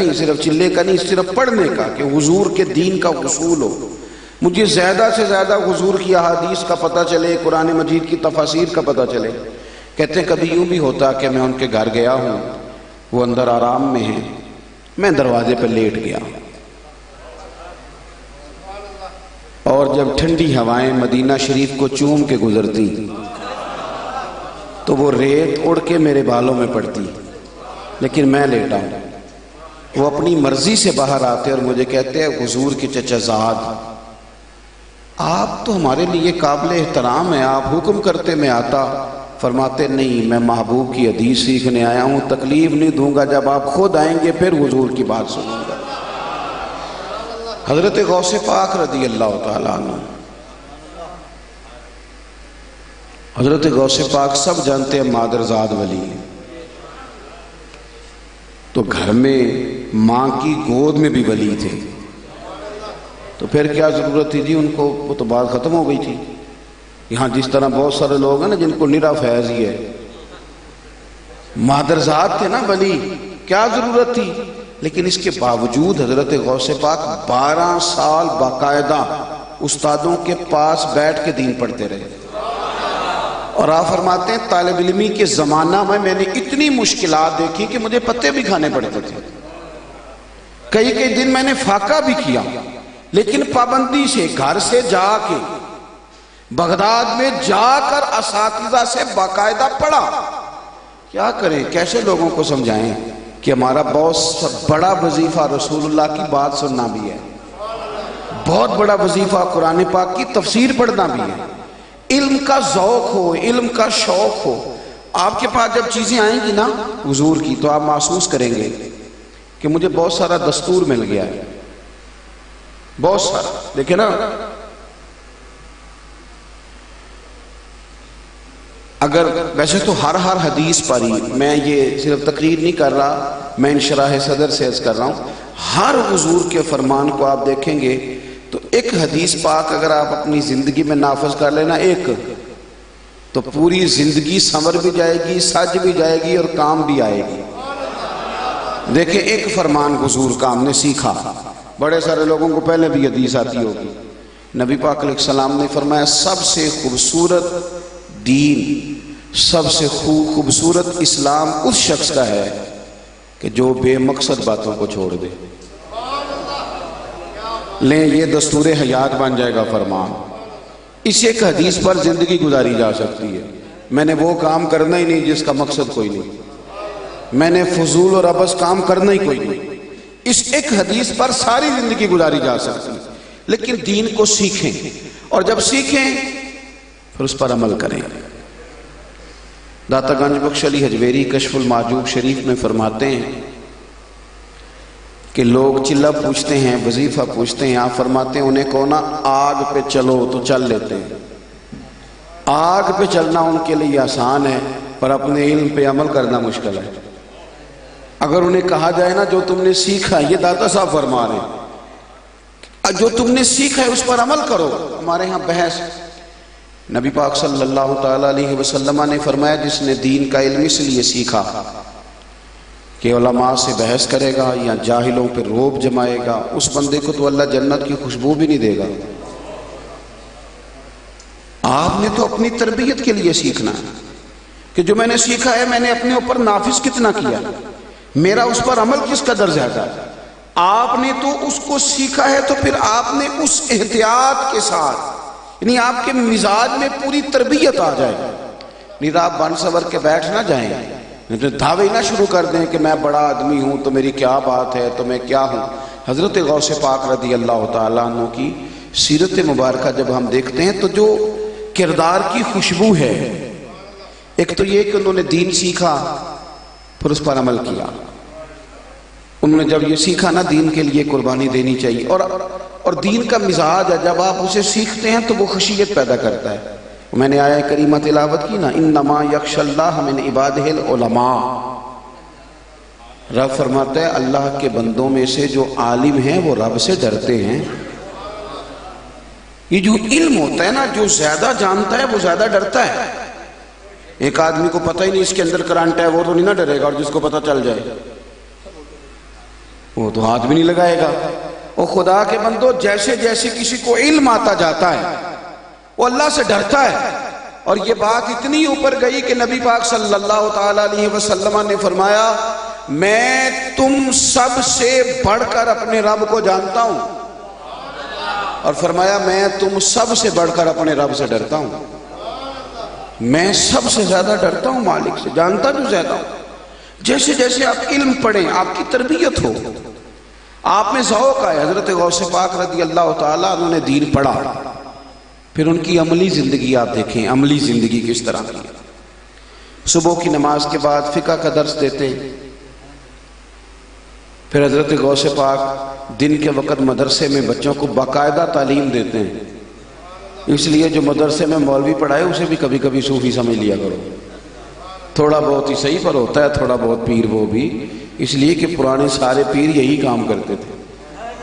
نہیں، صرف چلے کا نہیں، صرف پڑھنے کا، کہ حضور کے دین کا اصول ہو، مجھے زیادہ سے زیادہ حضور کی احادیث کا پتہ چلے، قرآن مجید کی تفاسیر کا پتہ چلے۔ کہتے ہیں کبھی یوں بھی ہوتا کہ میں ان کے گھر گیا ہوں، وہ اندر آرام میں ہیں، میں دروازے پہ لیٹ گیا، اور جب ٹھنڈی ہوائیں مدینہ شریف کو چوم کے گزرتی تو وہ ریت اڑ کے میرے بالوں میں پڑتی، لیکن میں لیٹا ہوں۔ وہ اپنی مرضی سے باہر آتے اور مجھے کہتے ہیں حضور کے چچا زاد، آپ تو ہمارے لیے قابل احترام ہیں، آپ حکم کرتے میں آتا۔ فرماتے نہیں، میں محبوب کی حدیث سیکھنے آیا ہوں، تکلیف نہیں دوں گا، جب آپ خود آئیں گے پھر حضور کی بات سنوں گا۔ حضرت غوث پاک رضی اللہ تعالیٰ عنہ، حضرت غوث پاک سب جانتے ہیں مادرزاد ولی ہیں، تو گھر میں ماں کی گود میں بھی ولی تھے، تو پھر کیا ضرورت تھی جی ان کو، وہ تو بات ختم ہو گئی تھی۔ یہاں جس طرح بہت سارے لوگ ہیں نا جن کو نرا فیض ہی ہے، مادرزاد تھے نا ولی، کیا ضرورت تھی؟ لیکن اس کے باوجود حضرت غوث پاک 12 سال باقاعدہ استادوں کے پاس بیٹھ کے دین پڑھتے رہے، اور آپ فرماتے ہیں طالب علمی کے زمانہ میں نے اتنی مشکلات دیکھی کہ مجھے پتے بھی کھانے پڑتے تھے، کئی دن میں نے فاقہ بھی کیا، لیکن پابندی سے گھر سے جا کے بغداد میں جا کر اساتذہ سے باقاعدہ پڑھا۔ کیا کریں، کیسے لوگوں کو سمجھائیں کہ ہمارا بہت بڑا وظیفہ رسول اللہ کی بات سننا بھی ہے، بہت بڑا وظیفہ قرآن پاک کی تفسیر پڑھنا بھی ہے، علم کا ذوق ہو، علم کا شوق ہو۔ آپ کے پاس جب چیزیں آئیں گی نا حضور کی تو آپ محسوس کریں گے کہ مجھے بہت سارا دستور مل گیا ہے، بہت سارا۔ دیکھیں نا، اگر ویسے تو ہر حدیث پر ہی میں یہ صرف تقریر نہیں کر رہا، میں انشراح صدر سے عرض کر رہا ہوں، ہر حضور کے فرمان کو آپ دیکھیں گے تو ایک حدیث پاک اگر آپ اپنی زندگی میں نافذ کر لینا ایک، تو پوری زندگی سنور بھی جائے گی، سج بھی جائے گی اور کام بھی آئے گی۔ دیکھیں ایک فرمان حضور کا ہم نے سیکھا، بڑے سارے لوگوں کو پہلے بھی حدیث آتی ہوگی، نبی پاک علیہ السلام نے فرمایا سب سے خوبصورت دین، سب سے خوبصورت اسلام اس شخص کا ہے کہ جو بے مقصد باتوں کو چھوڑ دے۔ لیں یہ دستور حیات بن جائے گا فرمان، اس ایک حدیث پر زندگی گزاری جا سکتی ہے۔ میں نے وہ کام کرنا ہی نہیں جس کا مقصد کوئی نہیں، میں نے فضول اور عبث کام کرنا ہی کوئی نہیں، اس ایک حدیث پر ساری زندگی گزاری جا سکتی ہے۔ لیکن دین کو سیکھیں، اور جب سیکھیں پھر اس پر عمل کریں۔ داتا گنج بخش علی حجویری کشف المعجوب شریف میں فرماتے ہیں کہ لوگ چلہ پوچھتے ہیں، وظیفہ پوچھتے ہیں، آپ فرماتے ہیں انہیں کہو نا آگ پہ چلو تو چل لیتے ہیں۔ آگ پہ چلنا ان کے لیے آسان ہے، پر اپنے علم پہ عمل کرنا مشکل ہے۔ اگر انہیں کہا جائے نا جو تم نے سیکھا، یہ داتا صاحب فرما رہے ہیں، جو تم نے سیکھا ہے اس پر عمل کرو۔ ہمارے ہاں بحث، نبی پاک صلی اللہ تعالیٰ علیہ وسلم نے فرمایا جس نے دین کا علم اس لیے سیکھا کہ علماء سے بحث کرے گا یا جاہلوں پہ روب جمائے گا، اس بندے کو تو اللہ جنت کی خوشبو بھی نہیں دے گا۔ آپ نے تو اپنی تربیت کے لیے سیکھنا ہے کہ جو میں نے سیکھا ہے میں نے اپنے اوپر نافذ کتنا کیا، میرا اس پر عمل کس قدر زیادہ ہے۔ آپ نے تو اس کو سیکھا ہے تو پھر آپ نے اس احتیاط کے ساتھ، یعنی آپ کے مزاج میں پوری تربیت آ جائے، نہیں تو آپ بن سور کے بیٹھ نہ جائیں، دعوے نہ شروع کر دیں کہ میں بڑا آدمی ہوں تو میری کیا بات ہے، تو میں کیا ہوں۔ حضرت غوث پاک رضی اللہ تعالیٰ عنہ کی سیرت مبارکہ جب ہم دیکھتے ہیں تو جو کردار کی خوشبو ہے، ایک تو یہ کہ انہوں نے دین سیکھا پھر اس پر عمل کیا۔ انہوں نے جب یہ سیکھا نا دین کے لیے قربانی دینی چاہیے، اور دین کا مزاج ہے جب آپ اسے سیکھتے ہیں تو وہ خشیت پیدا کرتا ہے۔ میں نے آیہ کریمہ تلاوت کی نا، انما یخشی اللہ من عبادہ العلماء، رب فرماتا ہے اللہ کے بندوں میں سے جو عالم ہیں وہ رب سے ڈرتے ہیں۔ یہ جو علم ہوتا ہے نا، جو زیادہ جانتا ہے وہ زیادہ ڈرتا ہے۔ ایک آدمی کو پتہ ہی نہیں اس کے اندر کرنٹ ہے، وہ تو نہیں نہ ڈرے گا، اور جس کو پتہ چل جائے وہ تو ہاتھ بھی نہیں لگائے گا۔ وہ خدا کے بندو، جیسے جیسے کسی کو علم آتا جاتا ہے وہ اللہ سے ڈرتا ہے، اور یہ بات اتنی اوپر گئی کہ نبی پاک صلی اللہ تعالی علیہ وسلم نے فرمایا میں تم سب سے بڑھ کر اپنے رب کو جانتا ہوں، اور فرمایا میں تم سب سے بڑھ کر اپنے رب سے ڈرتا ہوں۔ میں سب سے زیادہ ڈرتا ہوں مالک سے، جانتا جو زیادہ ہوں۔ جیسے جیسے آپ علم پڑھیں، آپ کی تربیت ہو، آپ میں ذوق آئے۔ حضرت غوث پاک رضی اللہ تعالیٰ انہوں نے دین پڑھا، پھر ان کی عملی زندگی آپ دیکھیں، عملی زندگی کس طرح کی۔ صبح کی نماز کے بعد فقہ کا درس دیتے، پھر حضرت غوث پاک دن کے وقت مدرسے میں بچوں کو باقاعدہ تعلیم دیتے ہیں۔ اس لیے جو مدرسے میں مولوی پڑھائے اسے بھی کبھی کبھی صوفی سمجھ لیا کرو، تھوڑا بہت ہی صحیح پر ہوتا ہے، تھوڑا بہت پیر وہ بھی، اس لیے کہ پرانے سارے پیر یہی کام کرتے تھے،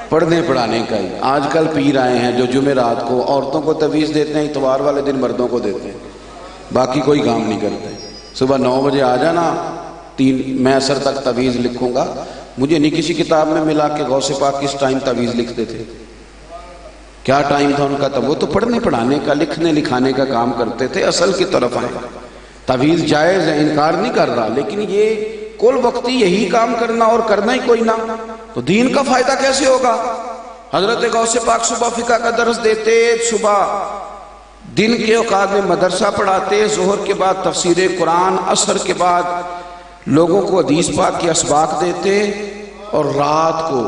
پڑھنے پڑھانے کا ہی۔ آج کل پیر آئے ہیں جو جمعرات کو عورتوں کو تویز دیتے ہیں، اتوار والے دن مردوں کو دیتے ہیں، باقی کوئی کام نہیں کرتے۔ صبح 9 بجے آ جانا، میں عصر تک تویز لکھوں گا۔ مجھے نہیں کسی کتاب میں ملا کہ غوث پاک کس ٹائم تویز لکھتے تھے، کیا ٹائم تھا ان کا، تب وہ تو پڑھنے پڑھانے کا، لکھنے لکھانے کا کام کرتے تھے۔ اصل کی طرف آئے، تویز جائز ہے، انکار نہیں کر رہا، لیکن یہ کل وقتی یہی کام کرنا اور کرنا ہی کوئی نہ، تو دین کا فائدہ کیسے ہوگا؟ حضرت غوث پاک صبح فقہ کا درس دیتے، صبح دن کے اوقات میں مدرسہ پڑھاتے، ظہر کے بعد تفسیر قرآن، عصر کے بعد لوگوں کو حدیث پاک کے اسباق دیتے، اور رات کو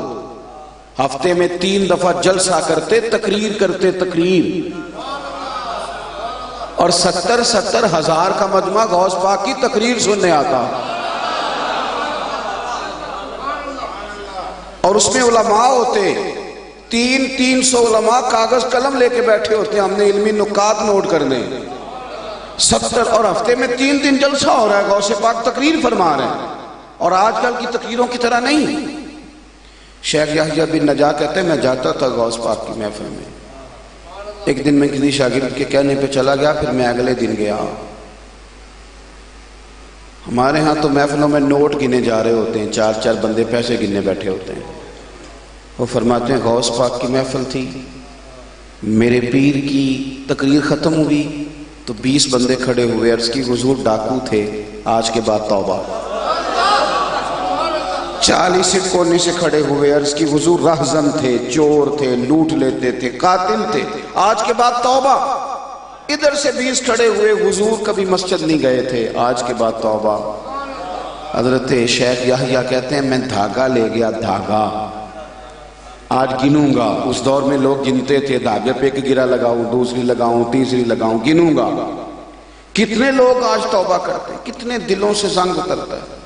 ہفتے میں 3 دفعہ جلسہ کرتے، تقریر کرتے، تقریر، اور 70 ہزار کا مجمع غوث پاک کی تقریر سننے آتا، اور اس میں علماء ہوتے، 300 علماء کاغذ قلم لے کے بیٹھے ہوتے، ہم نے علمی نکات نوٹ کرنے، 70، اور ہفتے میں 3 دن جلسہ ہو رہا ہے، غوث پاک تقریر فرما رہے ہیں، اور آج کل کی تقریروں کی طرح نہیں۔ شیخ یحییٰ بن نجاح کہتے ہیں میں جاتا تھا غوث پاک کی محفل میں، ایک دن میں کسی شاگرد کے کہنے پہ چلا گیا، پھر میں اگلے دن گیا۔ ہمارے ہاں تو محفلوں میں نوٹ گنے جا رہے ہوتے ہیں، 4 بندے پیسے گننے بیٹھے ہوتے ہیں۔ وہ فرماتے ہیں غوث پاک کی محفل تھی، میرے پیر کی تقریر ختم ہوئی تو 20 بندے کھڑے ہوئے، عرض کی حضور ڈاکو تھے، آج کے بعد توبہ۔ 40 کونے سے کھڑے ہوئے، عرض کی حضور رہزن تھے، چور تھے، لوٹ لیتے تھے، قاتل تھے، آج کے بعد توبہ۔ ادھر سے 20 کھڑے ہوئے، حضور کبھی مسجد نہیں گئے تھے، آج کے بعد توبہ۔ حضرت شیخ یحییٰ کہتے ہیں میں دھاگا لے گیا، دھاگا آج گنوں گا۔ اس دور میں لوگ گنتے تھے، دھاگے پہ ایک گرہ لگاؤں، دوسری لگاؤں، تیسری لگاؤں، گنوں گا کتنے لوگ آج توبہ کرتے ہیں، کتنے دلوں سے زنگ اترتا ہے۔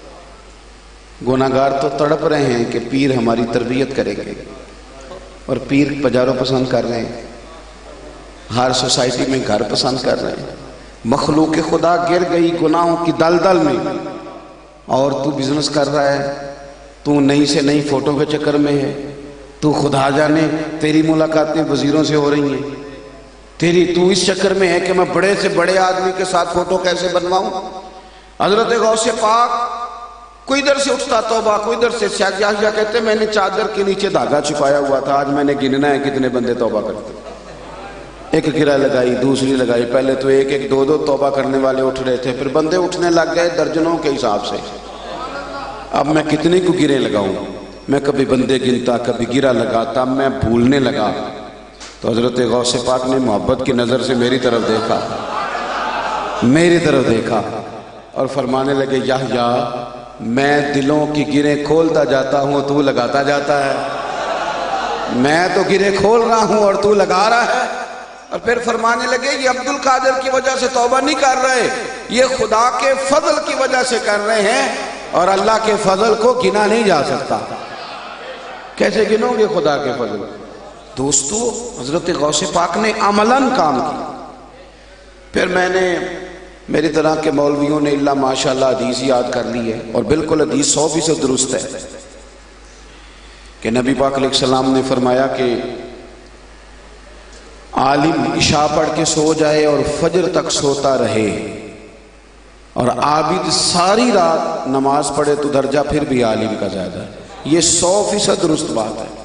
گناہگار تو تڑپ رہے ہیں کہ پیر ہماری تربیت کرے گے، اور پیر پجاروں پسند کر رہے ہیں، ہر سوسائٹی میں گھر پسند کر رہے ہیں۔ مخلوق خدا گر گئی گناہوں کی دلدل میں، اور تو بزنس کر رہا ہے، تو نئی سے نئی فوٹو کے چکر میں ہے، تو خدا جانے تیری ملاقاتیں وزیروں سے ہو رہی ہیں، تو اس چکر میں ہے کہ میں بڑے سے بڑے آدمی کے ساتھ فوٹو کیسے بنواؤں۔ حضرت غوث پاک کوئی ادھر سے اٹھتا توبہ، کوئی ادھر سے۔ شیخ یحییٰ کہتے ہیں میں نے چادر کے نیچے دھاگا چھپایا ہوا تھا، آج میں نے گننا ہے کتنے بندے توبہ کرتے۔ ایک گرہ لگائی، دوسری لگائی، پہلے تو 1 2 توبہ کرنے والے اٹھ رہے تھے، پھر بندے اٹھنے لگ گئے درجنوں کے حساب سے۔ اب میں کتنے کو گرے لگاؤں، میں کبھی بندے گنتا، کبھی گرہ لگاتا، میں بھولنے لگا۔ تو حضرت غوث پاک نے محبت کی نظر سے میری طرف دیکھا اور فرمانے لگے یحییٰ میں دلوں کی گریں کھولتا جاتا ہوں، تو لگاتا جاتا ہے، میں تو گریں کھول رہا ہوں اور تو لگا رہا ہے۔ اور پھر فرمانے لگے یہ عبد القادر کی وجہ سے توبہ نہیں کر رہے، یہ خدا کے فضل کی وجہ سے کر رہے ہیں، اور اللہ کے فضل کو گنا نہیں جا سکتا۔ کیسے گنو گے خدا کے فضل؟ دوستو حضرت غوث پاک نے عملاً کام کیا۔ پھر میں نے، میری طرح کے مولویوں نے اللہ ماشاءاللہ حدیث یاد کر لی ہے، اور بالکل حدیث 100% درست ہے کہ نبی پاک علیہ السلام نے فرمایا کہ عالم عشاء پڑھ کے سو جائے اور فجر تک سوتا رہے، اور عابد ساری رات نماز پڑھے تو درجہ پھر بھی عالم کا زیادہ ہے۔ یہ 100% درست بات ہے۔